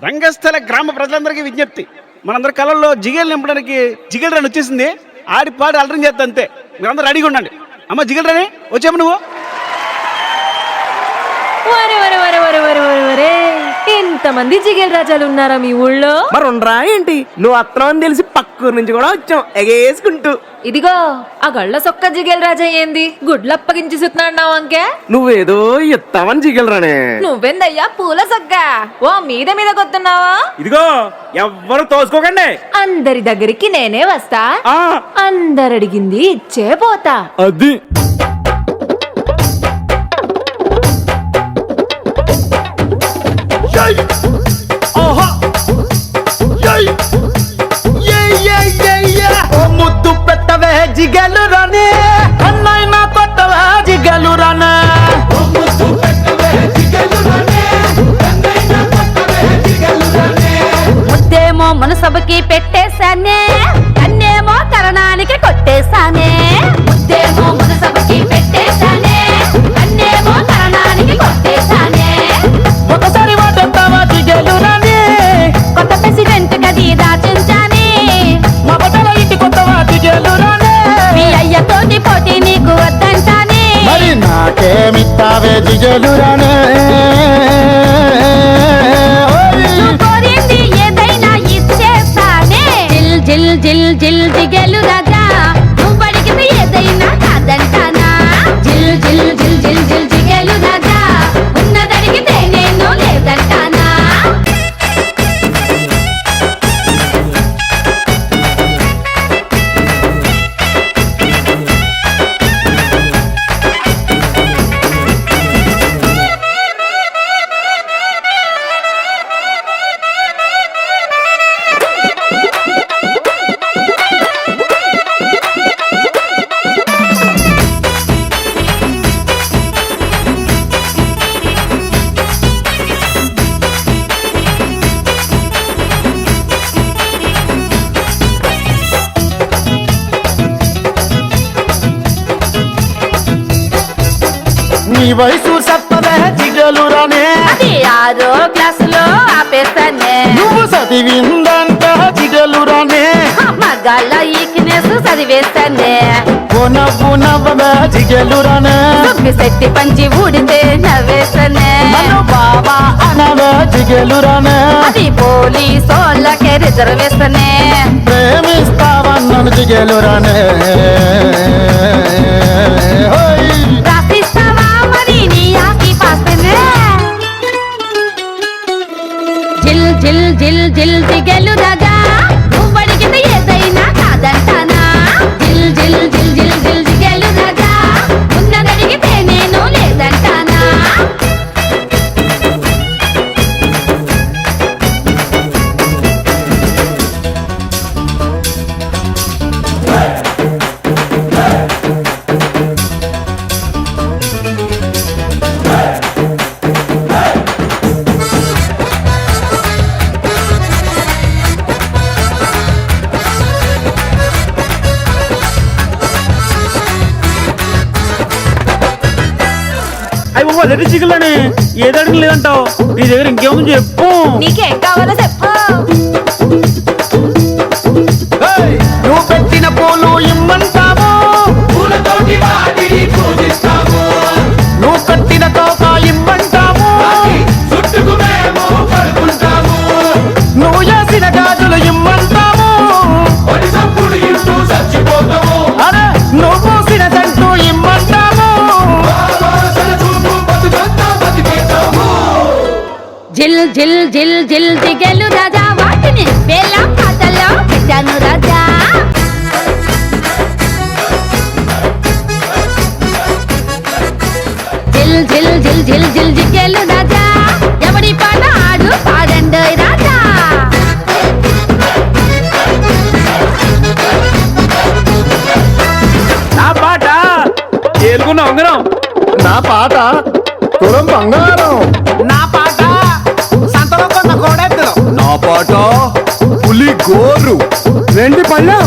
రంగస్థల గ్రామ ప్రజలందరికీ విజ్ఞప్తి, మనందరి కళల్లో జిగేలు నింపడానికి జిగేల్ రాని వచ్చేసింది. ఆడి పాడి అలరం చేస్తా అంతే. మీరందరూ రెడీగా ఉండండి. అమ్మ జిగేల్ రాని వచ్చాము నువ్వు. ఇంతమంది జిగేల్ రాజాలు ఉన్నారా మీ ఊళ్ళో? మరి ఉండరా ఏంటి? నువ్వు అత్తనం అని తెలిసి పక్కూరు నుంచి కూడా వచ్చాం ఎగేసుకుంటూ. ఇదిగో ఆ గళ్ళ సొక్క జిగేల్ రాజా ఏంది గుడ్లప్పగించి సుతున్నాడు అంకే? నువ్వేదో ఎత్తావని జిగలరానే. నువ్వెందయ్యా పూల సొక్క ఓ మీద మీద కొత్తున్నావా? ఇదిగో ఎవ్వరు తోసుకోకండి. అందరి దగ్గరికి నేనే వస్తా, అందరు అడిగింది ఇచ్చే పోతా. అది ముద్దు పెట్టవే జిగలు రానే, అన్నైనా కొట్టవే జిగలు రానే. ముద్దేమో మనసభకి పెట్టేశానే, కన్నేమో కరణానికి కొట్టేశానే. ముద్దేమో మనసభకి పెట్టేశానే, కన్నేమో కరణానికి కొట్టేశానే. ఒకసారి వాటంతావా జిగలు రానే, కొత్త ప్రెసిడెంట్ గది దాచించానే. మా బట్టల ఇంటి కొత్తవా జిగలు రానే. మీ అయ్యతోటి పోటీ నీకు వద్దంటానే. మరి నాకేమిస్తావే జిగలు రానే. నువ్వు కోరింది ఏదైనా ఇచ్చేస్తానే. జిల్ జిల్ జిల్ జిల్ జిగేలు రాజా, నువ్వు అడిగింది ఏదైనా కాదంటానా. జిల్ జిల్ జిల్ జిల్ జిల్ జిగేలు రాజా, ఉన్నదడిగితే నేను లేదంటానా. నీ వయసు సత్తవే జిగలు రానే, అది 6వ క్లాసులో ఆపేస్తానే. నువ్వు చదివిందంట జిగలు రానే. మగాళ్ళ ఈక్నెస్ చదివేస్తానే. నవ్వవే జిగలు రానే. శెట్టి పంచి ఊడితే నవ్వేస్తానే. నన్ను బాబా అనవే జిగలు రానే. అది పోలీసోళ్ళకే రిజర్వేస్తానే. ప్రేమిస్తావన్నాను జిగలు రానే. రాసిస్తావా మరి నీ ఆస్తి పాస్తేనే. జిల్ జిల్ జిల్ జిల్ జిగేలు రాజా, నువ్వు అడిగింది ఏదైనా కాదంటానా. జిల్ జిల్ జిల్ జిల్ జిల్ జిగేలు రాజా, ఉన్నదడిగితే నేను లేదంటానా. అయ్యి మొదటి జిగలని ఏదడికి లేదంటావు. నీ దగ్గర ఇంకేముంది చెప్పు. నీకేం కావాలో చెప్పు. నువ్వు పెట్టిన పూలు ఇమ్మంటావు, నువ్వు కట్టిన తోక ఇమ్మంటావు, నువ్వు చేసిన గాజులు ఇమ్మంటావు, అరే నువ్వు పూసిన జంటు ఇమ్మంటావు. జిల్ జిల్ జిల్ జిల్ జిగేలు రాజా, వాటిని వేళ పాటల్లో పెట్టాను రాజా. జిల్ జిల్ జిల్ జిల్ జిల్ జిగేలు రాజా, ఎవడి పాట ఆడు పాడండోయ్ రాజా. నా పాట ఏలుకున్న ఉంగరం. నా పాట తులం బంగారం. నా పాట సంతలో కొన్న కోడెత్తులు. నా పాట పులి గోరు. వెండి పళ్ళం.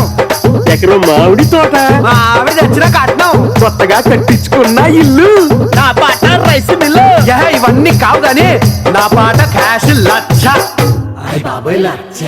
ఎకరం మామిడి తోట. ఆవిడ తెచ్చిన కట్నం. కొత్తగా కట్టించుకున్న ఇల్లు. నా పాట రైస్ మిల్లు. ఇవన్నీ కావు గాని నా పాట క్యాష్ 1,00,000. బాబోయ్ లచ్చ